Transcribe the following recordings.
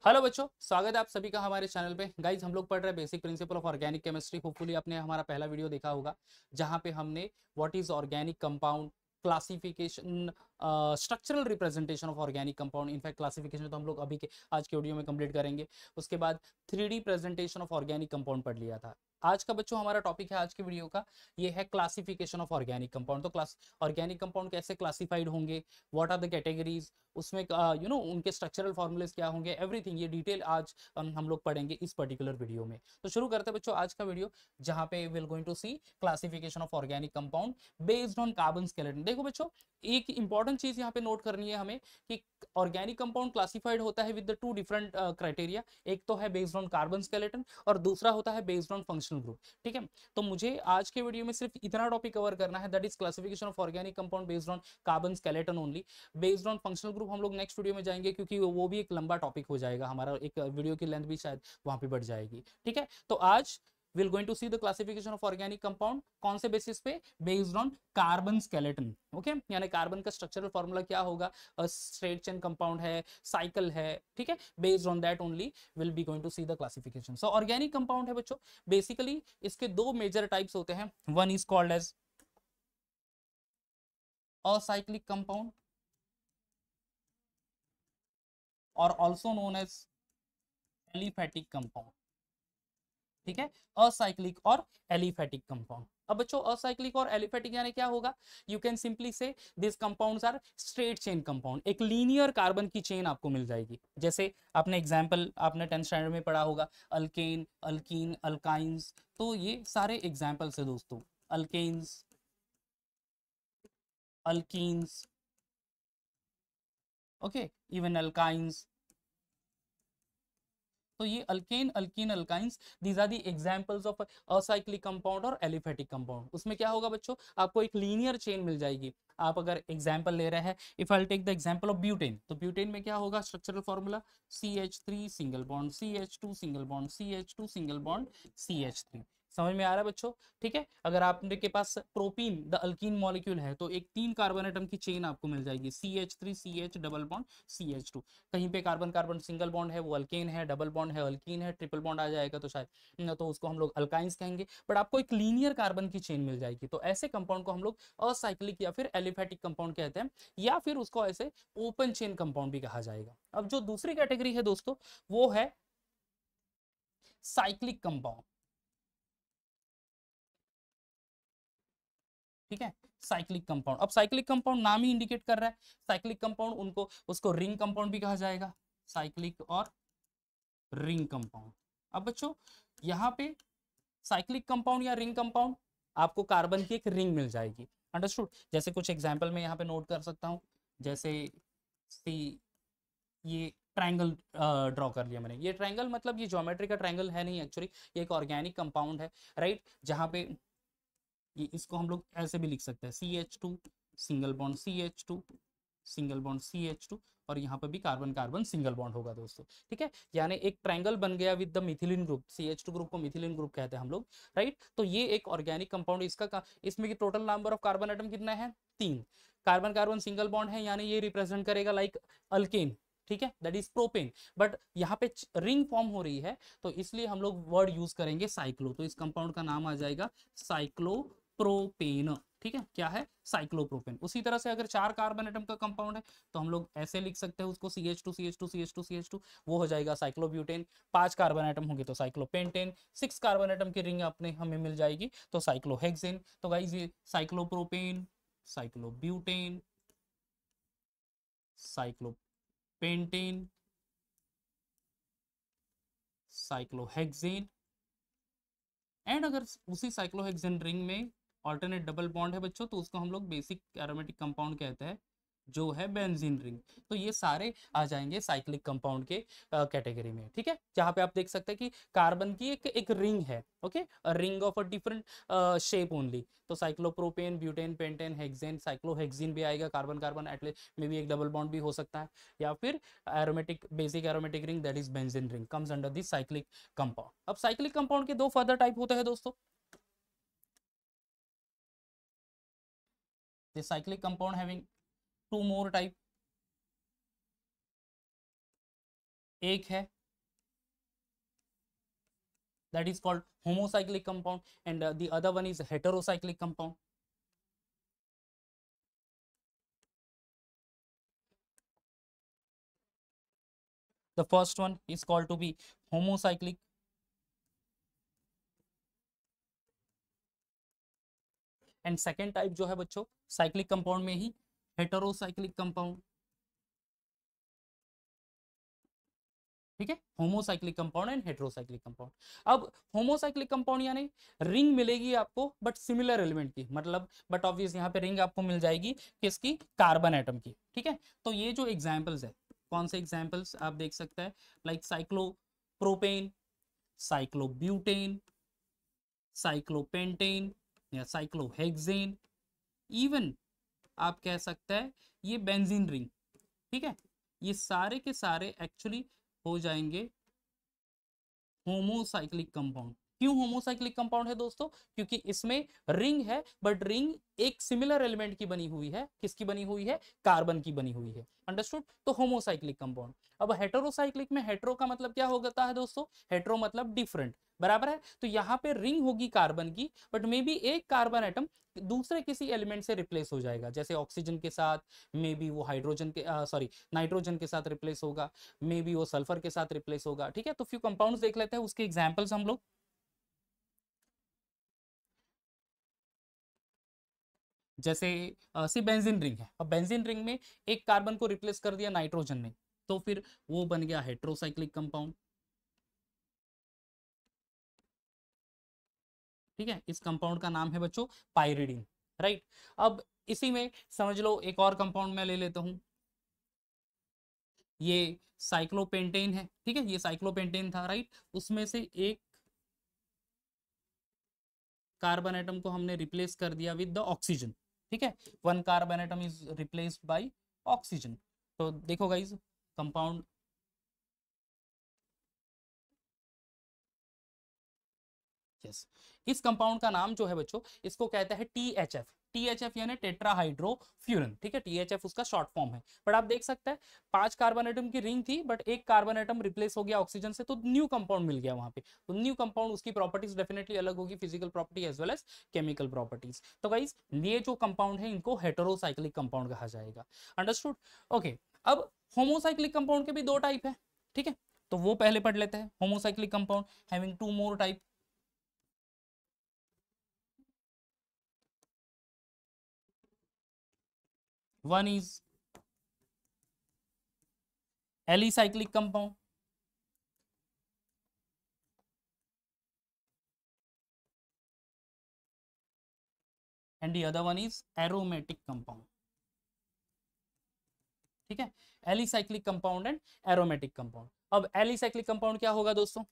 Hello बच्चों, स्वागत है आप सभी का हमारे चैनल पे। गाइज हम लोग पढ़ रहे हैं basic principle of organic chemistry. Hopefully आपने हमारा पहला वीडियो देखा होगा जहां पे हमने what is organic compound, classification, structural representation of organic compound. In fact classification तो हम लोग अभी के आज के वीडियो में कंप्लीट करेंगे। उसके बाद 3D presentation of organic compound पढ़ लिया था। आज का बच्चों हमारा टॉपिक है आज के वीडियो का, ये है क्लासिफिकेशन ऑफ ऑर्गेनिक कंपाउंड। तो क्लास ऑर्गेनिक कंपाउंड कैसे क्लासिफाइड होंगे, व्हाट आर द कैटेगरीज, उसमें उनके स्ट्रक्चरल फॉर्मूलेस क्या होंगे, एवरीथिंग ये डिटेल आज हम लोग पढ़ेंगे इस पर्टिकुलर वीडियो में। तो शुरू करते हैं बच्चों आज का वीडियो, जहां पे will going to see classification of organic compound based on carbon skeleton. देखो बच्चों, एक इंपॉर्टेंट चीज यहाँ पे नोट करनी है हमें कि ऑर्गेनिक कंपाउंड क्लासिफाइड होता है with the two different criteria. एक तो है बेस्ड ऑन कार्बन स्केलेटन और दूसरा होता है बेस्ड ऑन फंक्शनल ग्रुप। ठीक है, तो मुझे आज के वीडियो में सिर्फ इतना टॉपिक कवर करना है, that is classification of organic compound based on carbon skeleton only. Based on functional group हम लोग नेक्स्ट वीडियो में जाएंगे, क्योंकि वो भी एक लंबा टॉपिक हो जाएगा, हमारा एक वीडियो की लेंथ भी शायद वहां पे बढ़ जाएगी। ठीक है, तो आज we'll going to see the classification of organic compound कौन से बेसिस पे, based on carbon skeleton. Okay, यानी कार्बन का स्ट्रक्चरल फॉर्मूला क्या होगा, स्ट्रेट चेन कंपाउंड है, साइकिल है। ठीक है, based on that only will be going to see the classification. So organic compound है बच्चों, बेसिकली इसके दो मेजर टाइप्स होते हैं। One is called as acyclic compound और also known as aliphatic compound. ठीक है, असाइक्लिक और एलिफेटिक कंपाउंड। अब बच्चों असाइक्लिक और एलिफेटिक यानी क्या होगा, you can simply say this compounds are straight chain compound. एक लीनियर कार्बन की चेन आपको मिल जाएगी। जैसे आपने एग्जांपल आपने 10th स्टैंडर्ड में पढ़ा होगा, अल्केन, अल्कीन, अल्काइंस। तो ये सारे एग्जांपल्स है दोस्तों, alkanes, alkenes, okay, even alkynes. तो ये alkane, alkene, alkynes, these are the examples of acyclic compound और एलिफेटिक कंपाउंड। उसमें क्या होगा बच्चों, आपको एक लीनियर चेन मिल जाएगी। आप अगर एग्जांपल ले रहे हैं, if I take the example of butane, तो ब्यूटेन में क्या होगा structural formula, CH3 single bond, CH2 single bond, CH2 single bond, CH3। समझ में आ रहा है बच्चों? ठीक है, अगर आपके पास प्रोपीन द अल्कीन मॉलिक्यूल है, तो एक 3 कार्बन एटम की चेन आपको मिल जाएगी, CH3 CH double bond CH2। कहीं पे कार्बन कार्बन सिंगल बॉन्ड है वो अल्केन है, डबल बॉन्ड है अल्कीन है, ट्रिपल बॉन्ड आ जाएगा तो शायद तो उसको हम लोग अल्काइंस कहेंगे। बट आपको एक लीनियर कार्बन की चेन मिल जाएगी। तो ऐसे कंपाउंड को हम लोग असाइक्लिक या फिर एलिफेटिक कंपाउंड कहते हैं, या फिर उसको ऐसे ओपन चेन कंपाउंड भी कहा जाएगा। अब जो दूसरी कैटेगरी है दोस्तों, वो है साइक्लिक कंपाउंड। ठीक है, साइक्लिक कंपाउंड। अब साइक्लिक कंपाउंड नाम ही इंडिकेट कर रहा है, साइक्लिक कंपाउंड उनको उसको रिंग कंपाउंड भी कहा जाएगा, साइक्लिक और रिंग कंपाउंड। अब बच्चों यहाँ पे साइक्लिक कंपाउंड या रिंग कंपाउंड, आपको कार्बन की एक रिंग मिल जाएगी। अंडरस्टूड? जैसे कुछ एग्जांपल में यहाँ पे नोट कर सकता हूँ, जैसे सी, ये ट्रायंगल ड्रॉ कर लिया मैंने। ये ट्रायंगल मतलब ये ज्योमेट्री का ट्रायंगल है नहीं एक्चुअली, ये एक ऑर्गेनिक कंपाउंड है, राइट? जहाँ पे ये इसको हम लोग ऐसे भी लिख सकते हैं, CH2 single bond CH2 single bond CH2, और यहाँ पे भी कार्बन कार्बन सिंगल बॉन्ड होगा दोस्तों। ठीक है, यानी एक ट्रायंगल बन गया with the methylene group. CH2 group को मिथिलिन ग्रुप कहते हैं हम लोग, राइट? तो ये एक ऑर्गेनिक कंपाउंड, इसमें की total number of carbon atom कितना है, 3। कार्बन कार्बन सिंगल बॉन्ड है, यानी ये रिप्रेजेंट करेगा लाइक अल्केन। ठीक है, दैट इज प्रोपेन। बट यहाँ पे रिंग फॉर्म हो रही है, तो इसलिए हम लोग वर्ड यूज करेंगे साइक्लो। तो इस कंपाउंड का नाम आ जाएगा साइक्लोप्रोपेन। ठीक है, क्या है, साइक्लोप्रोपेन। उसी तरह से अगर 4 कार्बन एटम का कंपाउंड है, तो हम लोग ऐसे लिख सकते हैं उसको, CH2 CH2 CH2 CH2, वो हो जाएगा साइक्लोब्यूटेन। 5 कार्बन एटम होंगे तो साइक्लोपेंटेन, 6 कार्बन एटम की रिंग अपने हमें मिल जाएगी तो साइक्लोहेक्सेन। तो गाइस ये cyclopropane, cyclobutane, cyclopentane, cyclohexane. And अगर उसी साइक्लोहेक्सेन रिंग में ऑल्टरनेट डबल बॉन्ड है बच्चों, तो उसको हम लोग बेसिक एरोमेटिक कंपाउंड कहते हैं, जो है बेंजीन रिंग। तो ये सारे आ जाएंगे साइक्लिक कंपाउंड के कैटेगरी में। ठीक है, जहां पे आप देख सकते हैं कि कार्बन की एक रिंग है, okay, ring of a different shape only. तो cyclopropane, butane, pentane, hexane, cyclohexene भी आएगा, carbon carbon at least may be एक डबल बॉन्ड भी हो सकता है, या फिर aromatic basic aromatic ring that is benzene ring comes under this cyclic compound. अब साइक्लिक कंपाउंड के 2 फर्दर टाइप होते हैं दोस्तों। This cyclic compound having 2 more type. एक है that is called homocyclic compound, and the other one is heterocyclic compound. The first one is called to be homocyclic, and second type जो है बच्चों cyclic compound में ही heterocyclic compound, ठीक है, homocyclic compound and heterocyclic compound. अब homocyclic compound यानी ring मिलेगी आपको बट सिमिलर एलिमेंट की, मतलब बट ऑब्वियस यहाँ पे रिंग आपको मिल जाएगी किसकी, कार्बन एटम की, ठीक है। तो ये जो एग्जांपल्स है, कौन से एग्जांपल्स आप देख सकते हैं, लाइक साइक्लोप्रोपेन, साइक्लोब्यूटेन, साइक्लोपेंटेन या साइक्लोहेक्सेन, इवन आप कह सकते हैं ये बेंजीन रिंग, ठीक है। ये सारे के सारे एक्चुअली हो जाएंगे होमोसाइक्लिक कंपाउंड। क्यों होमोसाइक्लिक कंपाउंड है दोस्तों, क्योंकि इसमें रिंग है बट रिंग एक सिमिलर एलिमेंट की बनी हुई है, किसकी बनी हुई है, कार्बन की बनी हुई है, अंडरस्टूड। तो होमोसाइक्लिक कंपाउंड। अब हेटेरोसाइक्लिक में हेटेरो का मतलब क्या होता है दोस्तों, हेटेरो मतलब डिफरेंट, बराबर है। तो यहाँ पे रिंग होगी कार्बन की बट मे बी एक कार्बन एटम दूसरे किसी एलिमेंट से रिप्लेस हो जाएगा, जैसे ऑक्सीजन के साथ मे बी वो हाइड्रोजन के सॉरी नाइट्रोजन के साथ रिप्लेस होगा, मे बी वो सल्फर के साथ रिप्लेस होगा, ठीक है। तो फ्यू कंपाउंड्स देख लेते हैं, उसके एग्जांपल्स हम लोग। जैसे सी बेंजीन रिंग है, अब बेंजीन रिंग में एक कार्बन को रिप्लेस कर दिया नाइट्रोजन ने, तो फिर वो बन गया हेटेरोसाइक्लिक कंपाउंड, ठीक है। इस कंपाउंड का नाम है बच्चों पाइरिडीन, राइट। अब इसी में समझ लो एक और कंपाउंड मैं ले लेता हूं, ये साइक्लोपेंटेन है, ठीक है, ये साइक्लोपेंटेन था, राइट। उसमें से एक कार्बन एटम को हमने रिप्लेस कर दिया विद द ऑक्सीजन, ठीक है, one carbon atom is replaced by oxygen. तो देखो गाइज कंपाउंड, यस, इस कंपाउंड का नाम जो है बच्चों इसको कहते हैं THF, THF यानी टेट्राहाइड्रोफ्यूरन, ठीक है, THF उसका शॉर्ट फॉर्म है। बट आप देख सकते हैं 5 कार्बन एटम की रिंग थी बट एक कार्बन एटम रिप्लेस हो गया ऑक्सीजन से, तो न्यू कंपाउंड मिल गया वहां पे। तो न्यू कंपाउंड उसकी प्रॉपर्टीज डेफिनेटली अलग होगी, physical property as well as chemical properties. तो गाइस ये जो कंपाउंड है इनको हेटेरोसाइक्लिक कंपाउंड कहा जाएगा, अंडरस्टूड। ओके, अब होमोसाइक्लिक कंपाउंड के भी दो टाइप है, ठीक है, तो वो पहले पढ़ लेते हैं। Homocyclic compound having two more type, one is alicyclic compound and the other one is aromatic compound, ठीक है, alicyclic compound and aromatic compound. अब एलिसाइक्लिक कंपाउंड क्या होगा दोस्तों,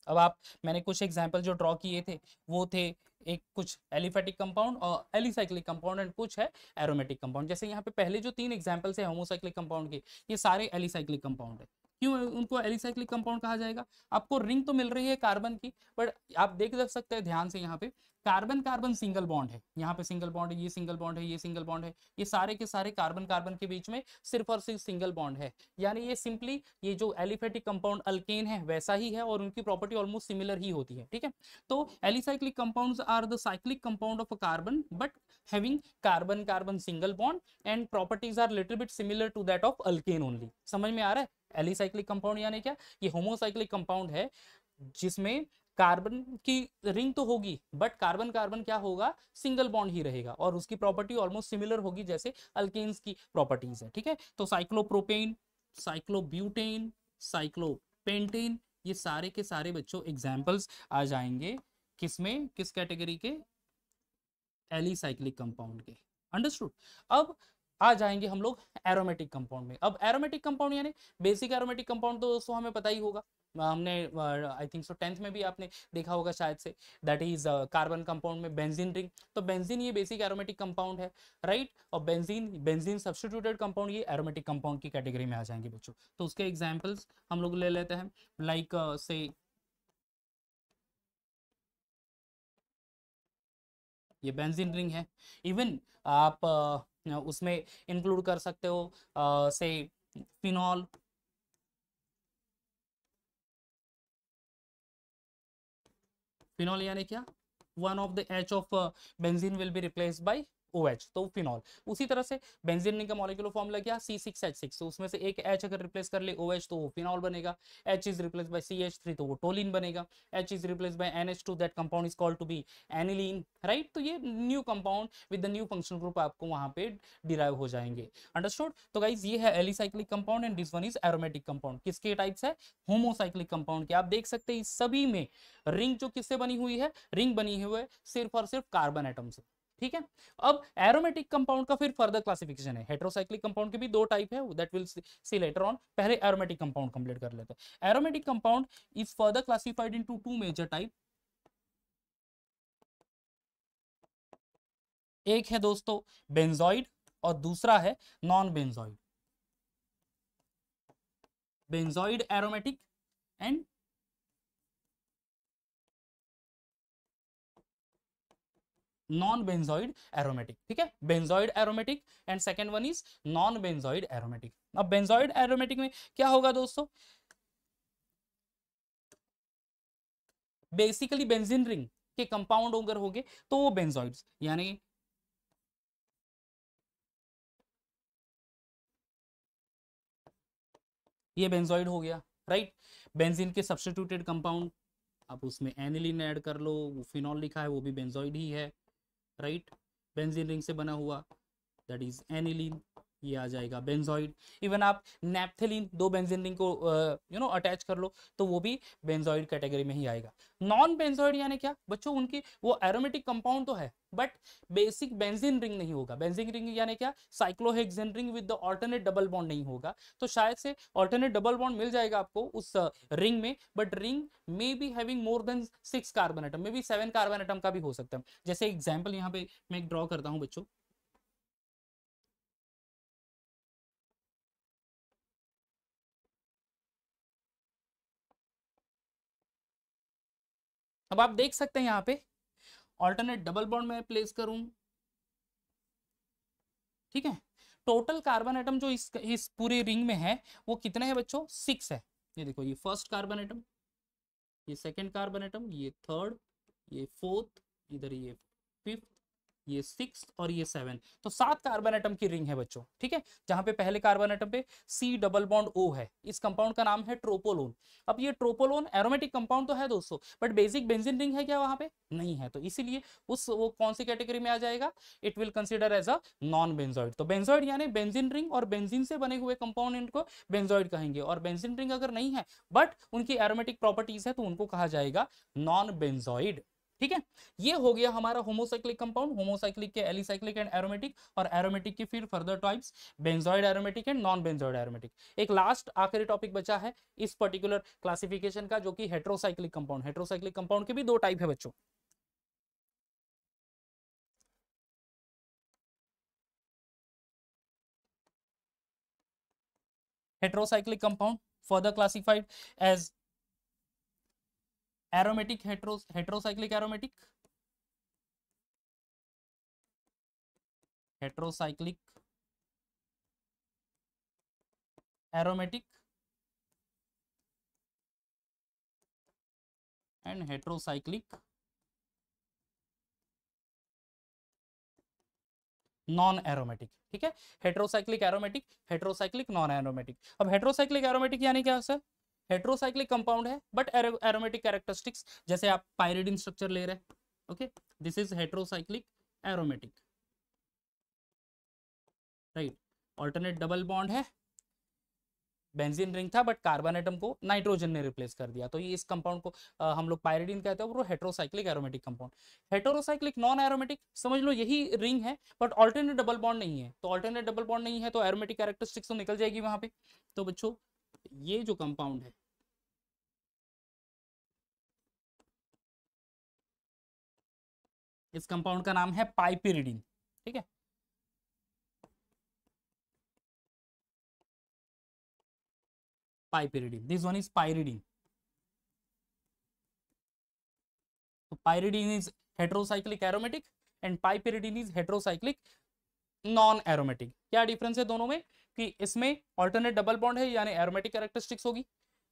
अब आप, मैंने कुछ एग्जांपल जो ड्रॉ किए थे वो थे एक कुछ एलिफेटिक कंपाउंड और एलिसाइक्लिक कंपाउंड एंड कुछ है एरोमेटिक कंपाउंड। जैसे यहाँ पे पहले जो 3 एग्जांपल्स है होमोसाइक्लिक कंपाउंड के, ये सारे एलिसाइक्लिक कंपाउंड है। क्यों उनको एलिसाइक्लिक कंपाउंड कहा जाएगा, आपको रिंग तो मिल रही है कार्बन की बट आप देख सकते हैं ध्यान से यहाँ पे कार्बन कार्बन सिंगल बॉन्ड है, यहाँ पे सिंगल बॉन्ड है, ये सिंगल बॉन्ड है, ये सिंगल बॉन्ड है, ये सारे के सारे कार्बन कार्बन के बीच में सिर्फ और सिर्फ सिंगल बॉन्ड है। यानी ये सिंपली ये जो एलिफेटिक कंपाउंड अल्केन है वैसा ही है और उनकी प्रॉपर्टी ऑलमोस्ट सिमिलर ही होती है, ठीक है। तो alicyclic compounds are the cyclic compound of a carbon but having carbon carbon single bond and properties are little bit similar to that of alkane only. समझ में आ रहा है, एलिसाइक्लिक कंपाउंड यानी क्या, ये होमोसाइक्लिक कंपाउंड है जिसमें कार्बन की रिंग तो होगी बट कार्बन कार्बन क्या होगा, सिंगल बॉन्ड ही रहेगा और उसकी प्रॉपर्टी ऑलमोस्ट सिमिलर होगी जैसे अल्केन्स की प्रॉपर्टीज है, ठीक है। तो साइक्लोप्रोपेन, साइक्लोब्यूटेन, साइक्लोपेंटेन, ये सारे के सारे बच्चों एग्जांपल्स आ जाएंगे किसमें, किस कैटेगरी के, एलिसाइक्लिक कंपाउंड के, अंडरस्टूड। अब आ जाएंगे हम लोग एरोमेटिक कंपाउंड में। अब एरोमेटिक कंपाउंड यानी बेसिक एरोमेटिक कंपाउंड तो दोस्तों हमें पता ही होगा, हमने आई थिंक सो 10th में भी आपने देखा होगा शायद से, दैट इज कार्बन कंपाउंड में बेंजीन रिंग। तो बेंजीन ये बेसिक एरोमेटिक कंपाउंड है, राइट। और बेंजीन बेंजीन सब्स्टिट्यूटेड कंपाउंड ये एरोमेटिक कंपाउंड की कैटेगरी में आ जाएंगे बच्चों। तो उसके एग्जाम्पल्स हम लोग ले लेते हैं, लाइक से ये बेंजीन रिंग है। इवन आप उसमें इंक्लूड कर सकते हो से फिनॉल, फिनॉल यानी क्या, one of the H of benzene will be replaced by OH, तो फिनॉल। उसी तरह से बेंजीन रिंग का मॉलिक्यूलर फॉर्मूला क्या, C6H6, तो उसमें से एक H अगर रिप्लेस कर ले OH तो वो फिनॉल बनेगा। H is replace bye CH3 तो वो टोलिन बनेगा। H is replace by NH2, that compound is called to be aniline, right. तो ये new compound with the new functional group आपको वहां पे डिराइव हो जाएंगे। अंडरस्टूड। तो गाइज ये है alicyclic compound and this one is aromatic compound. किसके टाइप्स है, होमोसाइक्लिक कंपाउंड के। आप देख सकते हैं इस सभी में रिंग जो किससे बनी हुई है, रिंग बनी हुई है सिर्फ और सिर्फ कार्बन एटम से, ठीक है। अब एरोमेटिक कंपाउंड का फिर फर्दर क्लासिफिकेशन है। हेटेरोसाइक्लिक कंपाउंड के भी दो टाइप है, that will see later on. पहले एरोमेटिक कंपाउंड कंप्लीट कर लेते हैं। Aromatic compound is further classified into two major type. एक है दोस्तों बेंजोइड और दूसरा है non benzoid. Benzoid aromatic and non benzoid aromatic, ठीक है। Benzoid aromatic and second one is non benzoid aromatic. अब बेंजोइड एरोमेटिक में क्या होगा दोस्तों, बेसिकली बेंजीन रिंग के कंपाउंड अगर होंगे तो वो बेंजोइड्स, यानी ये बेंजोइड हो गया, राइट। बेंजीन के सब्स्टिट्यूटेड कंपाउंड, आप उसमें एनिलीन ऐड कर लो, वो फिनॉल लिखा है वो भी बेंजोइड ही है, राइट। बेंजीन रिंग से बना हुआ दैट इज एनिलीन, ये आ जाएगा बेंजोइड। इवन आप नैप्थेलिन, दो बेंजीन रिंग को अटैच कर लो तो वो भी बेंजोइड कैटेगरी में ही आएगा। नॉन बेंजोइड यानी क्या बच्चों, उनकी वो एरोमेटिक कंपाउंड तो है बट बेसिक बेंजीन रिंग नहीं होगा। बेंजीन रिंग यानी क्या, cyclohexane ring with the alternate double bond नहीं होगा। तो शायद से ऑल्टरनेट डबल बॉन्ड मिल जाएगा आपको उस रिंग में, but ring may be having more than 6 carbon atom, may be 7 carbon atom का भी हो सकता है। जैसे एग्जाम्पल यहाँ पे मैं एक ड्रॉ करता हूँ बच्चों, अब आप देख सकते हैं यहाँ पे ऑल्टरनेट डबल बॉन्ड में प्लेस करूं, ठीक है। टोटल कार्बन एटम जो इस पूरे रिंग में है वो कितने हैं बच्चों, 6 है। ये देखो, ये फर्स्ट कार्बन एटम, ये सेकंड कार्बन एटम, ये थर्ड, ये फोर्थ, इधर ये फिफ्थ, ये 6 और ये 7, तो 7 कार्बन एटम की रिंग है बच्चों, ठीक है। जहां पे पहले कार्बन एटम पे C डबल बॉन्ड O है। इस कंपाउंड का नाम है ट्रोपोलोन। अब ये ट्रोपोलोन एरोमेटिक कंपाउंड तो है दोस्तों, बट बेसिक बेंजीन रिंग है क्या वहां पे, नहीं है। तो इसीलिए उस वो कौन सी कैटेगरी में आ जाएगा, it will consider as a non benzoid. तो बेंजोइड यानी बेंजीन रिंग और बेंजीन से बने हुए कंपाउंड को बेंजोइड कहेंगे, और बेंजीन रिंग अगर नहीं है बट उनकी एरोमेटिक प्रॉपर्टीज है तो उनको कहा जाएगा नॉन बेंजोइड, ठीक है। ये हो गया हमारा होमोसाइक्लिक कंपाउंड। होमोसाइक्लिक के एलिसाइक्लिक एंड एरोमेटिक, और एरोमेटिक की फिर further types benzoid aromatic and non benzoid aromatic. एक लास्ट आखिरी टॉपिक बचा है इस पर्टिकुलर क्लासिफिकेशन का, जो कि हेटेरोसाइक्लिक कंपाउंड। हेटेरोसाइक्लिक कंपाउंड के भी दो टाइप है बच्चों। Heterocyclic compound further classified as aromatic, heterocyclic aromatic, heterocyclic aromatic and heterocyclic non aromatic, ठीक है। Heterocyclic aromatic, heterocyclic non aromatic. अब हेटेरोसाइक्लिक एरोमेटिक यानी क्या सर, हेटेरोसाइक्लिक कंपाउंड है बट एरोमेटिक कैरेक्टरिस्टिक्स, जैसे आप पाइरिडिन स्ट्रक्चर ले रहे हैं, okay, this is heterocyclic aromatic, right. Alternate double bond है, बेंजीन रिंग था बट कार्बन एटम को नाइट्रोजन ने रिप्लेस कर दिया, तो ये इस कंपाउंड को हम लोग पायरिडीन कहते हैं, वो heterocyclic aromatic compound. Heterocyclic non aromatic, समझ लो यही रिंग है बट ऑल्टरनेट डबल बॉन्ड नहीं है। तो ऑल्टरनेट डबल बॉन्ड नहीं है तो एरोमेटिक कैरेक्टरिस्टिक्स तो निकल जाएगी वहां पे। तो बच्चों ये जो कंपाउंड है, इस कंपाउंड का नाम है पाइपिरिडीन, ठीक है। Piperidine, this one is pyridine. तो pyridine is heterocyclic aromatic and piperidine is heterocyclic non aromatic. क्या डिफरेंस है दोनों में, कि इसमें ऑल्टरनेट डबल बॉन्ड है यानी एरोमेटिक कैरेक्टरिस्टिक्स होगी,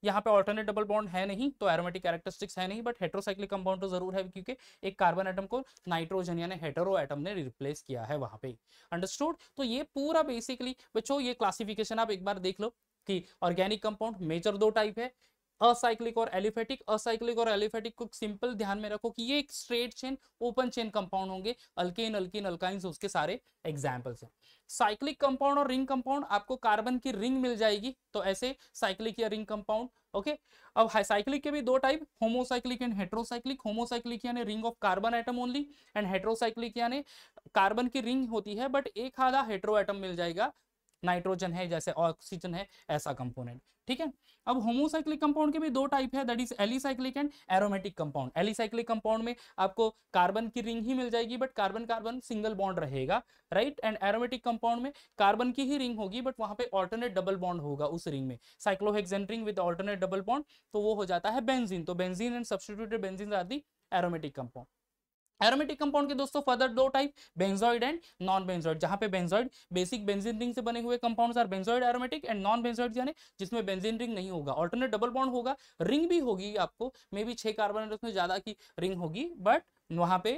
यहाँ पे ऑल्टरनेट डबल बॉन्ड है नहीं तो एरोमेटिक कैरेक्टरिस्टिक्स है नहीं, बट हेटेरोसाइक्लिक कंपाउंड तो जरूर है क्योंकि एक कार्बन एटम को नाइट्रोजन यानी हेटेरो एटम ने रिप्लेस किया है वहां पे। अंडरस्टूड। तो ये पूरा बेसिकली बच्चों ये क्लासिफिकेशन आप एक बार देख लो कि ऑर्गेनिक कंपाउंड मेजर दो टाइप है, असाइक्लिक और एलिफेटिक। असाइक्लिक और एलिफेटिक को सिंपल ध्यान में रखो कि ये एक straight chain open chain compound होंगे, अल्केन अल्कीन अल्काइंस उसके सारे एग्जांपल्स हैं। साइक्लिक कंपाउंड और रिंग कंपाउंड आपको कार्बन की रिंग मिल जाएगी, तो ऐसे साइक्लिक या रिंग कंपाउंड। ओके, अब साइक्लिक के भी दो type, homocyclic and heterocyclic. Homocyclic यानी ring of carbon atom only, and heterocyclic यानी कार्बन की रिंग होती है बट एक आधा हेटेरो एटम मिल जाएगा, नाइट्रोजन है जैसे ऑक्सीजन है ऐसा कंपोनेंट। ठीक है, अब होमोसाइक्लिक कंपाउंड के भी दो टाइप है, that is alicyclic and aromatic compound. Alicyclic compound में आपको कार्बन की रिंग ही मिल जाएगी but carbon carbon single bond रहेगा, राइट। एंड एरोमेटिक कंपाउंड में कार्बन की ही रिंग होगी बट वहां पे ऑल्टरनेट डबल बॉन्ड होगा उस रिंग में, cyclohexane ring with alternate double bond, तो वो हो जाता है बेंजीन। तो benzene and substituted benzene are the aromatic compound. Aromatic compound के दोस्तों फर्दर दो type, benzoid and non benzoid. जहां पे बेंजोइड बेसिक बेंजीन रिंग से बने हुए compounds are benzoid aromatic, and non benzoid यानी जिसमें बेंजीन रिंग नहीं होगा, ऑल्टरनेट डबल बॉन्ड होगा, रिंग भी होगी आपको, मे बी 6 कार्बन में ज्यादा की रिंग होगी बट वहां पे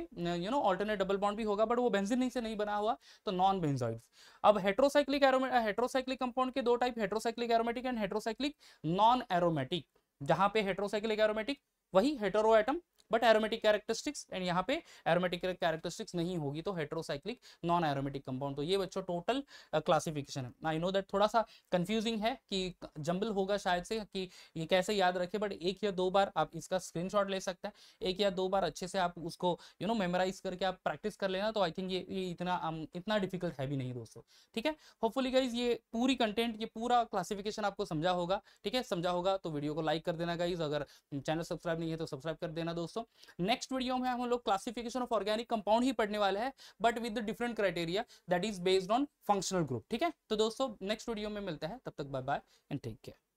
ऑल्टरनेट डबल बॉन्ड भी होगा बट वो बेंजीन रिंग से नहीं बना हुआ, तो नॉन बेंजोइड। अब हेटेरोसाइक्लिक कंपाउंड के दो type, heterocyclic aromatic and heterocyclic non aromatic. जहां पे हेटेरोसाइक्लिक एरोमेटिक वही hetero atom but aromatic characteristics, and यहाँ पे एरोमेटिक कैरेक्टरिस्टिक्स नहीं होगी तो हेटेरोसाइक्लिक नॉन एरोमेटिक कंपाउंड। तो ये बच्चों टोटल क्लासिफिकेशन है। आई नो दैट थोड़ा सा कंफ्यूजिंग है कि जंबल होगा शायद से कि ये कैसे याद रखे, बट एक या दो बार आप इसका स्क्रीनशॉट ले सकते हैं, एक या दो बार अच्छे से आप उसको मेमोराइज करके आप प्रैक्टिस कर लेना, तो आई थिंक ये इतना डिफिकल्ट है भी नहीं दोस्तों। ठीक है, होपफुली गाइज ये पूरी कंटेंट, ये पूरा क्लासिफिकेशन आपको समझा होगा। ठीक है, समझा होगा तो वीडियो को लाइक कर देना गाइज, अगर चैनल सब्सक्राइब नहीं है तो सब्सक्राइब कर देना दोस्तों। नेक्स्ट वीडियो में हम लोग क्लासिफिकेशन ऑफ ऑर्गेनिक कंपाउंड ही पढ़ने वाले हैं but with different criteria, that is based on functional group. ठीक है, तो दोस्तों नेक्स्ट वीडियो में मिलते हैं, तब तक bye bye and take care.